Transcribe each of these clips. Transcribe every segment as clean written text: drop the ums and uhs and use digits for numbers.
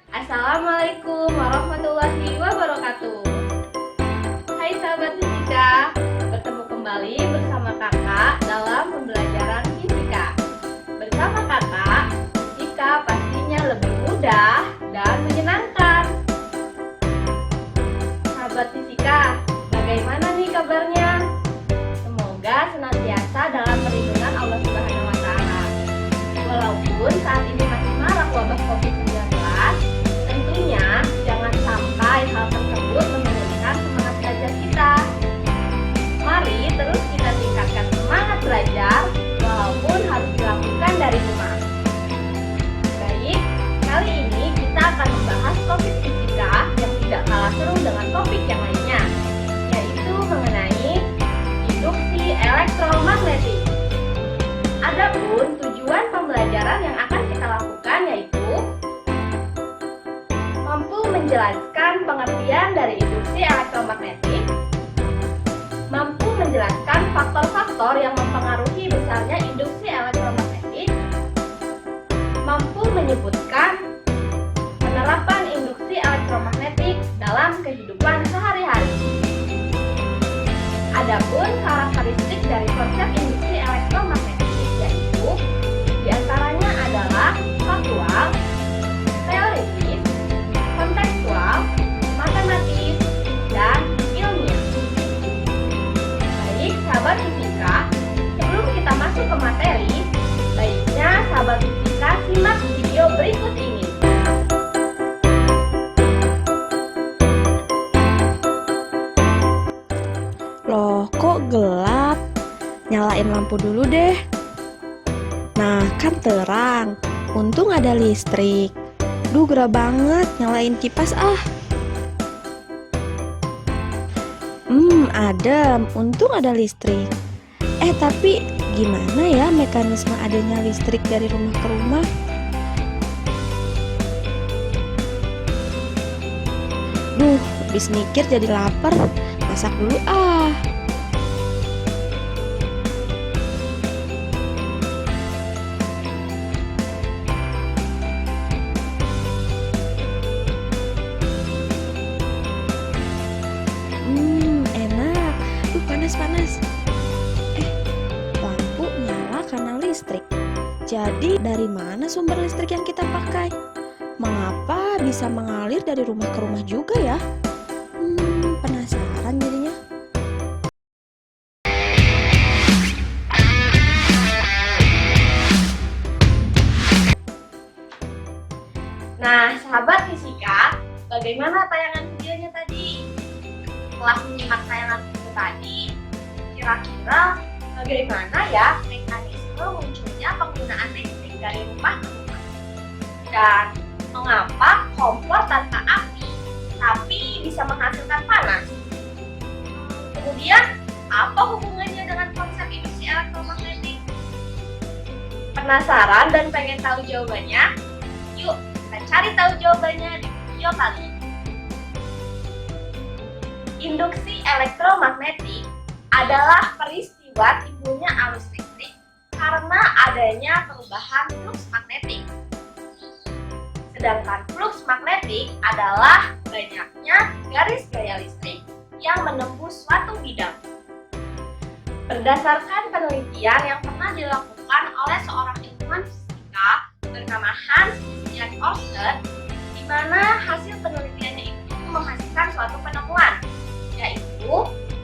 Assalamualaikum warahmatullahi wabarakatuh. Hai sahabat fisika, bertemu kembali bersama kakak dalam pembelajaran fisika. Bersama kakak, fisika pastinya lebih mudah dan menyenangkan. Sahabat fisika, bagaimana nih kabarnya? Semoga senantiasa dalam perlindungan Allah Subhanahu wa Ta'ala. Walaupun saat ini masih marak wabah COVID-19, tentunya jangan sampai hal tersebut menurunkan semangat belajar kita. Mari terus kita tingkatkan semangat belajar walaupun harus dilakukan dari rumah. Baik, kali ini kita akan membahas topik fisika yang tidak kalah seru dengan topik yang lainnya, yaitu mengenai induksi elektromagnetik. Adapun tujuan pembelajaran yang akan kita lakukan yaitu mampu menjelaskan pengertian dari induksi elektromagnetik, mampu menjelaskan faktor-faktor yang mempengaruhi besarnya induksi elektromagnetik, mampu menyebutkan penerapan induksi elektromagnetik dalam kehidupan sehari-hari. Adapun karakteristik dari konsep induksi elektromagnetik yaitu diantaranya adalah faktual, teoritis, kontekstual, matematis, dan ilmiah. Baik sahabat fisika, sebelum kita masuk ke materi, baiknya sahabat fisika simak video berikut ini. Loh, kok gelap? Nyalain lampu dulu deh. Nah, kan terang. Untung ada listrik. Duh, gerah banget nyalain kipas ah. Adem. Untung ada listrik. Tapi gimana ya mekanisme adanya listrik dari rumah ke rumah? Duh, habis mikir jadi lapar. Masak dulu ah. Enak. Panas-panas. Lampu nyala karena listrik. Jadi dari mana sumber listrik yang kita pakai? Mengapa bisa mengalir dari rumah ke rumah juga ya? Penasaran jadinya. Nah, sahabat fisika, bagaimana tayangan videonya tadi? Setelah menyimak tayangan video tadi, kira-kira bagaimana ya mekanisme munculnya penggunaan listrik dari rumah ke rumah? Dan mengapa kompor tanpa api tapi bisa menghasilkan panas? Kemudian, apa hubungannya dengan konsep induksi elektromagnetik? Penasaran dan pengen tahu jawabannya? Yuk, kita cari tahu jawabannya di video kali ini. Induksi elektromagnetik adalah peristiwa timbulnya arus listrik karena adanya perubahan flux magnetik. Sedangkan flux magnetik adalah banyaknya garis gaya listrik yang menembus suatu bidang. Berdasarkan penelitian yang pernah dilakukan oleh seorang ilmuwan fisika bernama Hans Christian Ørsted, di mana hasil penelitiannya itu menghasilkan suatu penemuan, yaitu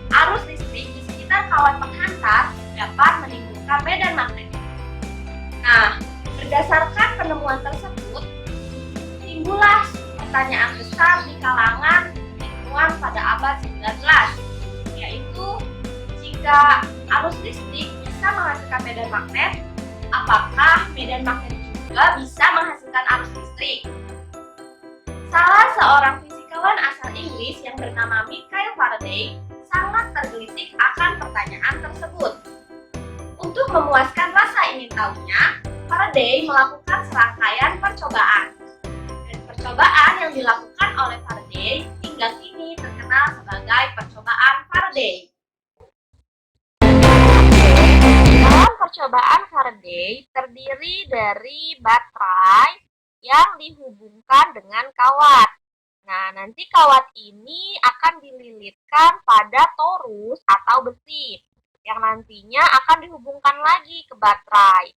arus listrik di sekitar kawat penghantar dapat menimbulkan medan magnetik. Nah, berdasarkan penemuan tersebut, timbullah pertanyaan besar di kalangan ilmuwan pada abad 19, yaitu jika arus listrik bisa menghasilkan medan magnet, apakah medan magnet juga bisa menghasilkan arus listrik? Salah seorang fisikawan asal Inggris yang bernama Michael Faraday sangat tergelitik akan pertanyaan tersebut. Untuk memuaskan rasa ingin tahunya, Faraday melakukan serangkaian percobaan. Dan percobaan yang dilakukan oleh Faraday hingga kini terkenal sebagai percobaan Faraday. Dalam percobaan Faraday terdiri dari baterai yang dihubungkan dengan kawat. Nah, nanti kawat ini akan dililitkan pada torus atau besi yang nantinya akan dihubungkan lagi ke baterai.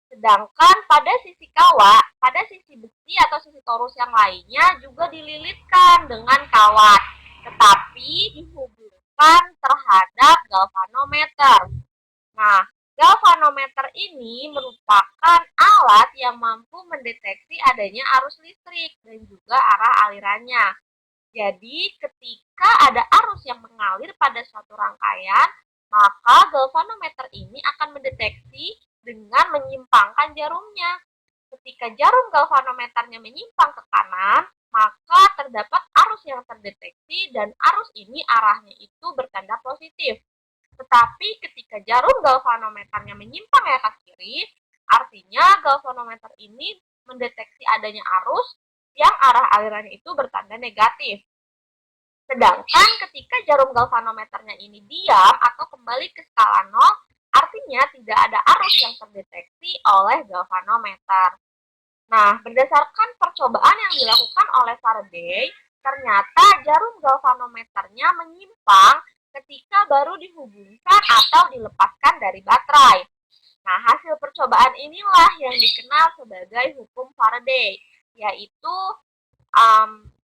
Sedangkan pada sisi kawat, pada sisi besi atau sisi torus yang lainnya juga dililitkan dengan kawat, tetapi dihubungkan terhadap galvanometer. Nah, galvanometer ini merupakan alat yang mampu mendeteksi adanya arus listrik dan juga arah alirannya. Jadi, ketika ada arus yang mengalir pada suatu rangkaian, maka galvanometer ini akan mendeteksi dengan menyimpangkan jarumnya. Ketika jarum galvanometernya menyimpang ke kanan, maka terdapat arus yang terdeteksi dan arus ini arahnya itu bertanda positif. Tetapi ketika jarum galvanometernya menyimpang ya ke kiri, artinya galvanometer ini mendeteksi adanya arus yang arah alirannya itu bertanda negatif. Sedangkan ketika jarum galvanometernya ini diam atau kembali ke skala 0, artinya tidak ada arus yang terdeteksi oleh galvanometer. Nah, berdasarkan percobaan yang dilakukan oleh Faraday, ternyata jarum galvanometernya menyimpang ketika baru dihubungkan atau dilepaskan dari baterai. Nah, hasil percobaan inilah yang dikenal sebagai hukum Faraday, yaitu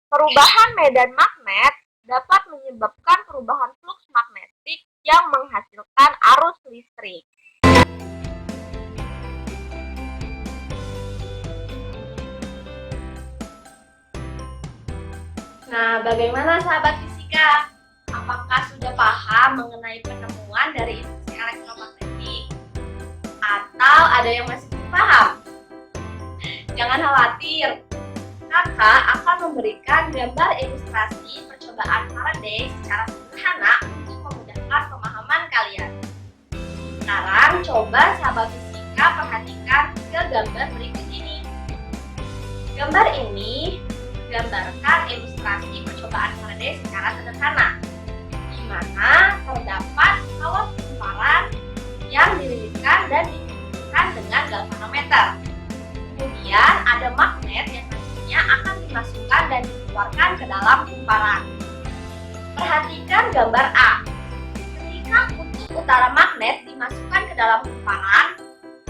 perubahan medan magnet dapat menyebabkan perubahan flux magnetik yang menghasilkan arus listrik. Nah, bagaimana sahabat fisika? Apakah sudah paham mengenai penemuan dari induksi elektromagnetik? Atau ada yang masih belum paham? Jangan khawatir, kakak akan memberikan gambar ilustrasi percobaan Faraday secara sederhana untuk memudahkan pemahaman kalian. Sekarang coba sahabat fisika perhatikan ke gambar berikut ini. Gambar ini gambarkan ilustrasi percobaan Faraday secara sederhana, di mana terdapat kawat kumparan yang dililitkan dan dihubungkan dengan galvanometer. Kemudian ada magnet yang nantinya akan dimasukkan dan dikeluarkan ke dalam kumparan. Perhatikan gambar A. Ketika kutub utara magnet dimasukkan ke dalam kumparan,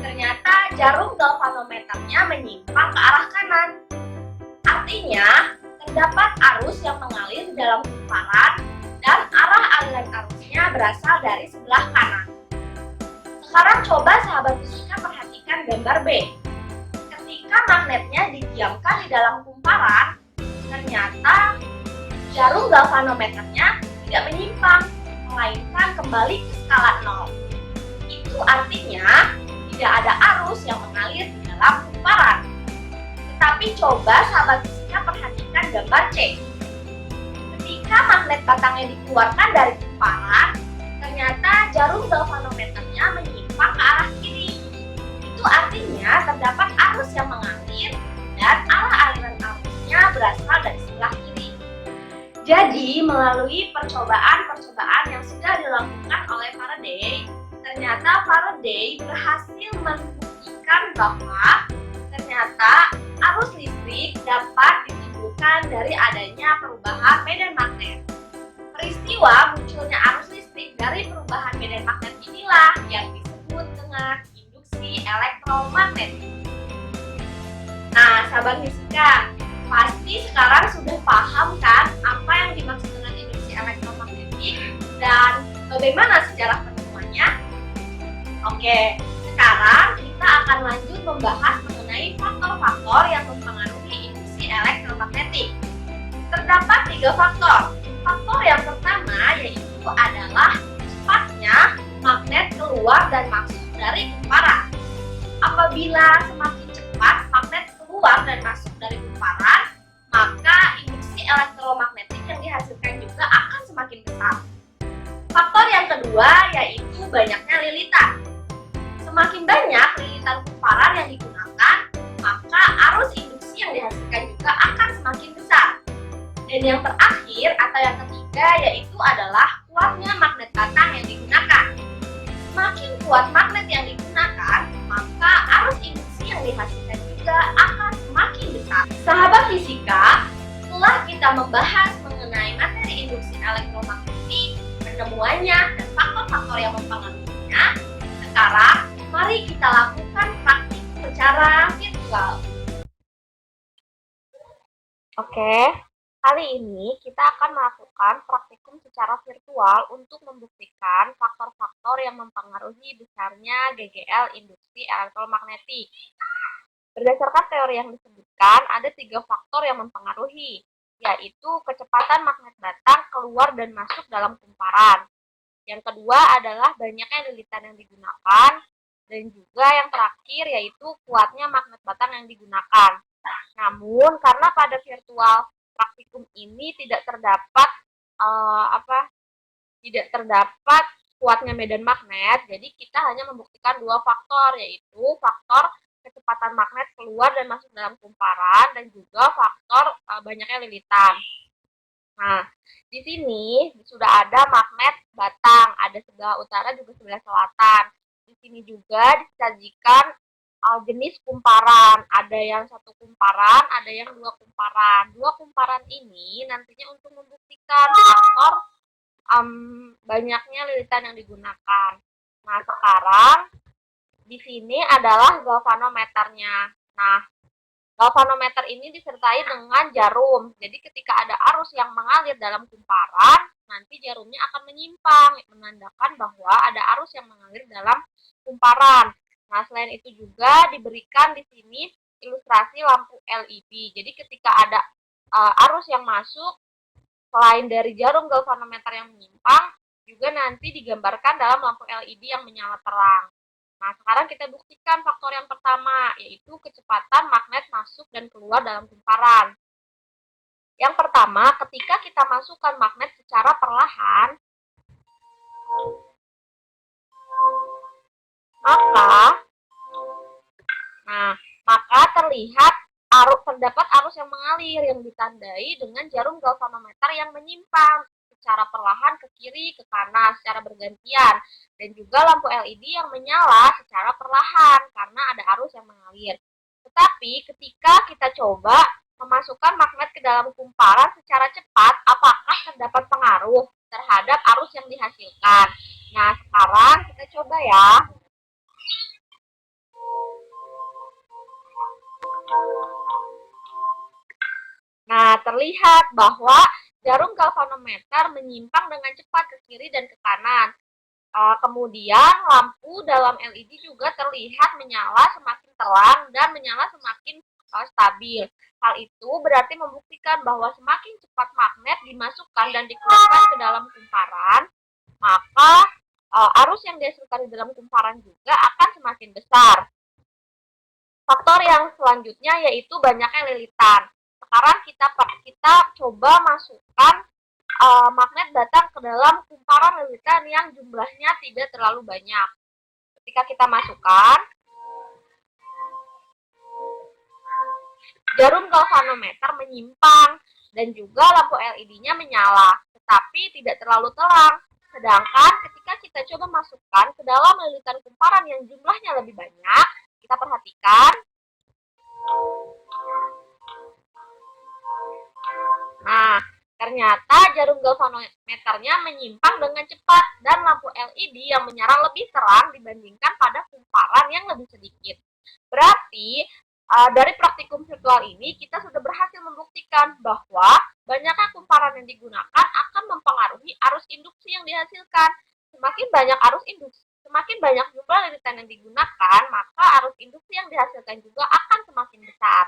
ternyata jarum galvanometernya menyimpang ke arah kanan. Artinya, terdapat arus yang mengalir di dalam kumparan dan arah aliran arusnya berasal dari sebelah kanan. Sekarang coba sahabat fisika perhatikan gambar B. Ketika magnetnya didiamkan di dalam kumparan, ternyata jarum galvanometernya tidak menyimpang, melainkan kembali ke skala 0. Itu artinya tidak ada arus yang mengalir di dalam kumparan. Tetapi coba sahabat fisika perhatikan gambar C. Ketika magnet batangnya dikeluarkan dari kumparan, ternyata jarum galvanometernya menyimpang ke arah kiri. Itu artinya terdapat arus yang mengalir dan arah aliran arusnya berasal dari sebelah kiri. Jadi, melalui percobaan-percobaan yang sudah dilakukan oleh Faraday, ternyata Faraday berhasil membuktikan bahwa ternyata arus listrik dapat ditimbulkan dari adanya perubahan medan magnet. Peristiwa munculnya arus listrik dari perubahan medan magnet inilah yang disebut dengan induksi elektromagnetik. Nah, sahabat fisika, pasti sekarang sudah paham kan apa yang dimaksud dengan induksi elektromagnetik dan bagaimana sejarah penemuannya? Oke, sekarang kita akan lanjut membahas mengenai faktor-faktor yang mempengaruhi induksi elektromagnetik. Terdapat 3 faktor. Faktor yang pertama yaitu adalah cepatnya magnet keluar dan masuk dari kumparan. Apabila semakin cepat magnet keluar dan masuk dari kumparan, maka induksi elektromagnetik yang dihasilkan juga akan semakin besar. Faktor yang kedua yaitu banyaknya lilitan. Semakin banyak lilitan kumparan yang digunakan, maka arus induksi yang dihasilkan juga akan semakin besar. Dan yang terakhir atau yang ketiga yaitu adalah kuatnya magnet batang yang digunakan. Semakin kuat magnet yang digunakan, maka arus induksi yang dihasilkan juga akan semakin kita membahas mengenai materi induksi elektromagnetik, penemuannya, dan faktor-faktor yang mempengaruhinya, sekarang mari kita lakukan praktik secara virtual. Oke, kali ini kita akan melakukan praktikum secara virtual untuk membuktikan faktor-faktor yang mempengaruhi besarnya GGL induksi elektromagnetik. Berdasarkan teori yang disebutkan, ada 3 faktor yang mempengaruhi, yaitu kecepatan magnet batang keluar dan masuk dalam kumparan. Yang kedua adalah banyaknya lilitan yang digunakan, dan juga yang terakhir yaitu kuatnya magnet batang yang digunakan. Namun, karena pada virtual praktikum ini tidak terdapat kuatnya medan magnet, jadi kita hanya membuktikan 2 faktor, yaitu faktor kecepatan magnet keluar dan masuk dalam kumparan, dan juga faktor banyaknya lilitan. Nah, di sini sudah ada magnet batang, ada sebelah utara juga sebelah selatan. Di sini juga disajikan jenis kumparan, ada yang 1 kumparan, ada yang 2 kumparan. 2 kumparan ini nantinya untuk membuktikan faktor banyaknya lilitan yang digunakan. Nah, sekarang di sini adalah galvanometernya. Nah, galvanometer ini disertai dengan jarum. Jadi ketika ada arus yang mengalir dalam kumparan, nanti jarumnya akan menyimpang, menandakan bahwa ada arus yang mengalir dalam kumparan. Nah, selain itu juga diberikan di sini ilustrasi lampu LED. Jadi ketika ada arus yang masuk, selain dari jarum galvanometer yang menyimpang, juga nanti digambarkan dalam lampu LED yang menyala terang. Nah, sekarang kita buktikan faktor yang pertama, yaitu kecepatan magnet masuk dan keluar dalam kumparan. Yang pertama, ketika kita masukkan magnet secara perlahan, maka terlihat terdapat arus yang mengalir yang ditandai dengan jarum galvanometer yang menyimpang secara perlahan ke kiri, ke kanan, secara bergantian. Dan juga lampu LED yang menyala secara perlahan karena ada arus yang mengalir. Tetapi ketika kita coba memasukkan magnet ke dalam kumparan secara cepat, apakah terdapat pengaruh terhadap arus yang dihasilkan? Nah, sekarang kita coba ya. Nah, terlihat bahwa jarum galvanometer menyimpang dengan cepat ke kiri dan ke kanan. Kemudian lampu dalam LED juga terlihat menyala semakin terang dan menyala semakin stabil. Hal itu berarti membuktikan bahwa semakin cepat magnet dimasukkan dan dikeluarkan ke dalam kumparan, maka arus yang dihasilkan di dalam kumparan juga akan semakin besar. Faktor yang selanjutnya yaitu banyaknya lilitan. Sekarang kita coba masukkan magnet batang ke dalam kumparan lilitan yang jumlahnya tidak terlalu banyak. Ketika kita masukkan, jarum galvanometer menyimpang dan juga lampu LED-nya menyala, tetapi tidak terlalu terang. Sedangkan ketika kita coba masukkan ke dalam lilitan kumparan yang jumlahnya lebih banyak, kita perhatikan. Nah, ternyata jarum galvanometernya menyimpang dengan cepat dan lampu LED yang menyala lebih terang dibandingkan pada kumparan yang lebih sedikit. Berarti dari praktikum virtual ini kita sudah berhasil membuktikan bahwa banyaknya kumparan yang digunakan akan mempengaruhi arus induksi yang dihasilkan. Semakin banyak jumlah lilitan yang digunakan, maka arus induksi yang dihasilkan juga akan semakin besar.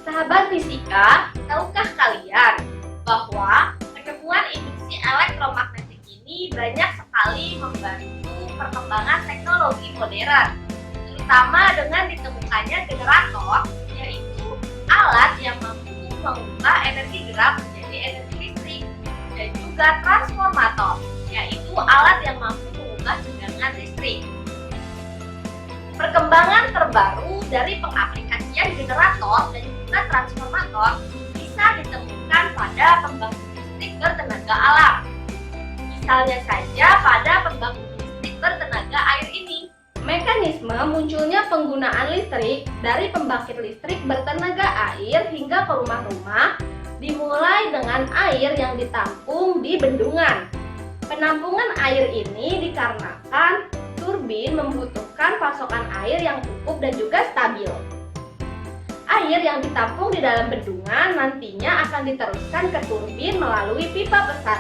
Sahabat fisika, tahukah kalian bahwa penemuan induksi elektromagnetik ini banyak sekali membantu perkembangan teknologi modern, terutama dengan ditemukannya generator, yaitu alat yang mampu mengubah energi gerak menjadi energi listrik, dan juga transformator, yaitu alat yang mampu mengubah tegangan listrik. Perkembangan terbaru dari pengaplikasian generator dan juga transformator bisa ditemukan pada pembangkit listrik bertenaga alam. Misalnya saja pada pembangkit listrik bertenaga air ini. Mekanisme munculnya penggunaan listrik dari pembangkit listrik bertenaga air hingga ke rumah-rumah Dimulai dengan air yang ditampung di bendungan. Penampungan air ini dikarenakan turbin membutuhkan pasokan air yang cukup dan juga stabil. Air yang ditampung di dalam bendungan nantinya akan diteruskan ke turbin melalui pipa besar.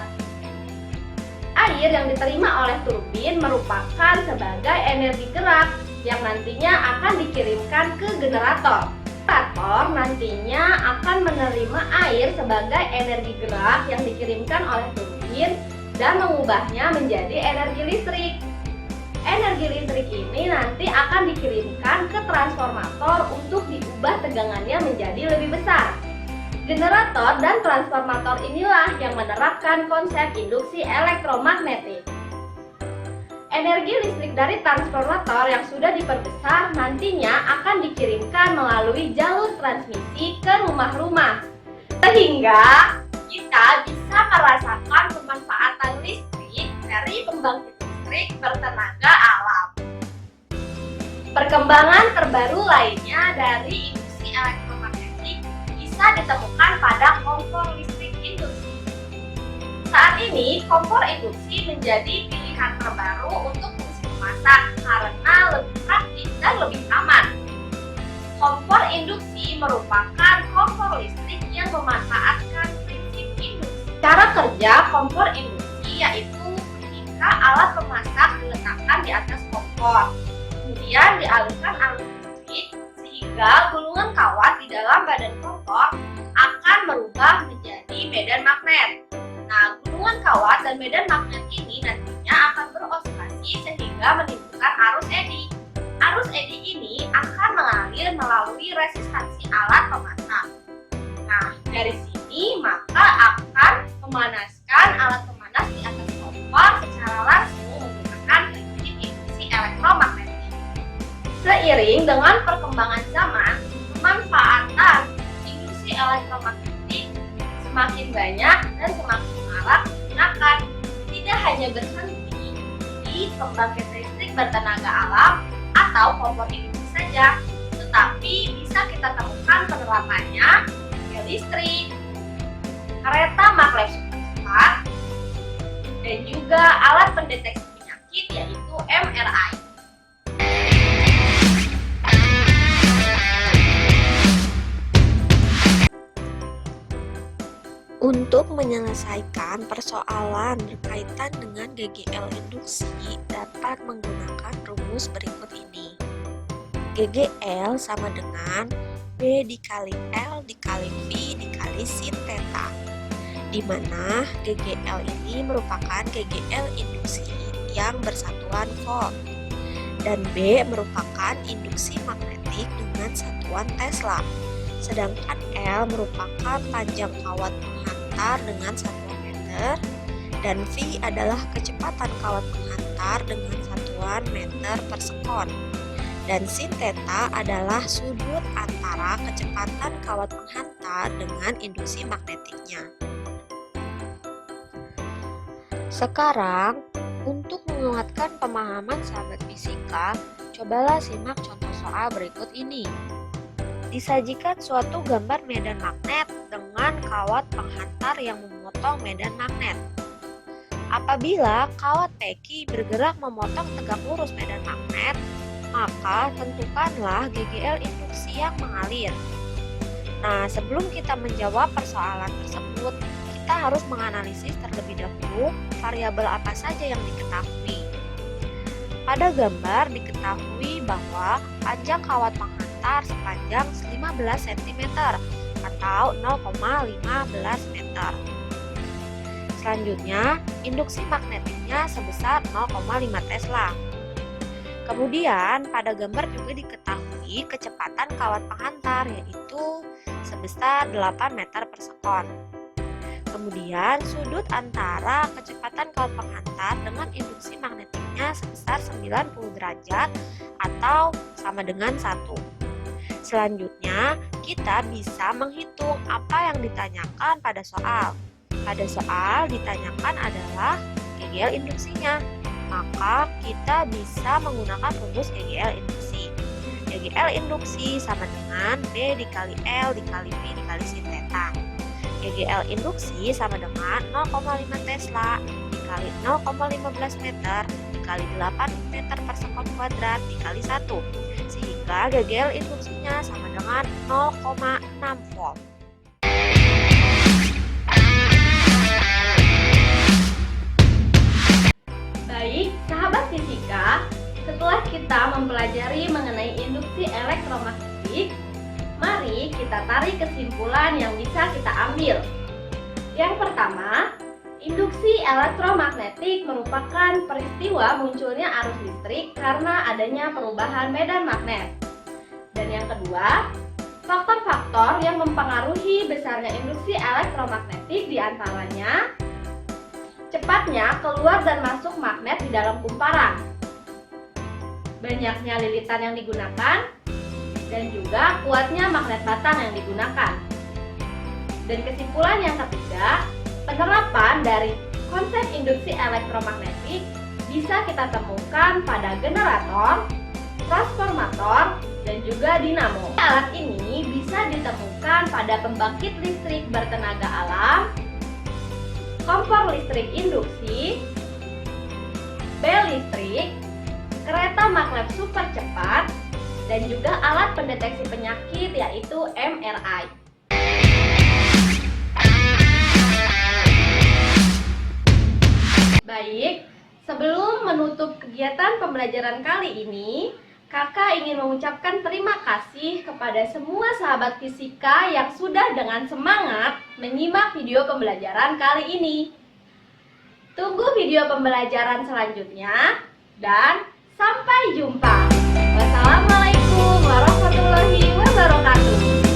Air yang diterima oleh turbin merupakan sebagai energi gerak yang nantinya akan dikirimkan ke generator. Generator nantinya akan menerima air sebagai energi gerak yang dikirimkan oleh turbin dan mengubahnya menjadi energi listrik. Energi listrik ini nanti akan dikirimkan ke transformator untuk diubah tegangannya menjadi lebih besar. Generator dan transformator inilah yang menerapkan konsep induksi elektromagnetik. Energi listrik dari transformator yang sudah diperbesar nantinya akan dikirimkan melalui jalur transmisi ke rumah-rumah. Sehingga kita bisa merasakan pemanfaatan listrik dari pembangkit listrik bertenaga alam. Perkembangan terbaru lainnya dari induksi elektromagnetik bisa ditemukan pada kompor listrik induksi. Saat ini, kompor induksi menjadi pilihan terbaru untuk fungsi memasak karena lebih praktis dan lebih aman. Kompor induksi merupakan kompor listrik yang memanfaatkan prinsip induksi. Cara kerja kompor induksi yaitu ketika alat pemasak diletakkan di atas kompor, kemudian dialirkan arus listrik sehingga gulungan kawat di dalam badan kompor akan berubah menjadi medan magnet. Nah, gulungan kawat dan medan magnet ini nantinya akan berosilasi sehingga menimbulkan arus eddy. Arus eddy ini akan mengalir melalui resistansi alat pemasak. Nah, dari sini maka akan memanaskan alat pemanas di atas kompor secara langsung menggunakan prinsip induksi elektromagnetik. Seiring dengan perkembangan zaman, pemanfaatan induksi elektromagnetik semakin banyak dan semakin marak digunakan. Tidak hanya berhenti di pembangkit listrik bertenaga alam atau kompor induksi saja, tetapi bisa kita temukan penerapannya di listrik, kereta maglev supercepat, dan juga alat pendeteksi penyakit yaitu MRI. Untuk menyelesaikan persoalan berkaitan dengan GGL induksi dapat menggunakan rumus berikut ini. GGL sama dengan B dikali L dikali V dikali sin theta, di mana GGL ini merupakan GGL induksi yang bersatuan volt, dan B merupakan induksi magnetik dengan satuan Tesla. Sedangkan L merupakan panjang kawat penghantar dengan satuan meter, dan V adalah kecepatan kawat penghantar dengan satuan meter per sekon. Dan sin theta adalah sudut antara kecepatan kawat penghantar dengan induksi magnetiknya. Sekarang, untuk menguatkan pemahaman sahabat fisika, cobalah simak contoh soal berikut ini. Disajikan suatu gambar medan magnet dengan kawat penghantar yang memotong medan magnet. Apabila kawat peki bergerak memotong tegak lurus medan magnet, maka tentukanlah GGL induksi yang mengalir. Nah, sebelum kita menjawab persoalan tersebut, kita harus menganalisis terlebih dahulu variabel apa saja yang diketahui. Pada gambar diketahui bahwa panjang kawat penghantar sepanjang 15 cm atau 0,15 meter. Selanjutnya, induksi magnetiknya sebesar 0,5 Tesla. Kemudian, pada gambar juga diketahui kecepatan kawat penghantar yaitu sebesar 8 meter per sekon. Kemudian, sudut antara kecepatan kawat penghantar dengan induksi magnetiknya sebesar 90 derajat atau sama dengan 1. Selanjutnya, kita bisa menghitung apa yang ditanyakan pada soal. Pada soal ditanyakan adalah GGL induksinya. Maka kita bisa menggunakan rumus GGL induksi. GGL induksi sama dengan B dikali L dikali V dikali sin theta. GGL induksi sama dengan 0,5 Tesla dikali 0,15 meter dikali 8 meter per sekon kuadrat dikali 1, sehingga GGL induksinya sama dengan 0,6 volt. Baik, sahabat fisika, setelah kita mempelajari mengenai induksi elektromagnetik, mari kita tarik kesimpulan yang bisa kita ambil. Yang pertama, induksi elektromagnetik merupakan peristiwa munculnya arus listrik karena adanya perubahan medan magnet. Dan yang kedua, faktor-faktor yang mempengaruhi besarnya induksi elektromagnetik diantaranya cepatnya keluar dan masuk magnet di dalam kumparan, banyaknya lilitan yang digunakan, dan juga kuatnya magnet batang yang digunakan. Dan kesimpulan yang ketiga, penerapan dari konsep induksi elektromagnetik bisa kita temukan pada generator, transformator, dan juga dinamo. Alat ini bisa ditemukan pada pembangkit listrik bertenaga alam, kompor listrik induksi, bel listrik, kereta maglev super cepat, dan juga alat pendeteksi penyakit yaitu MRI. Baik, sebelum menutup kegiatan pembelajaran kali ini, Kakak ingin mengucapkan terima kasih kepada semua sahabat fisika yang sudah dengan semangat menyimak video pembelajaran kali ini. Tunggu video pembelajaran selanjutnya dan sampai jumpa. Wassalamualaikum warahmatullahi wabarakatuh.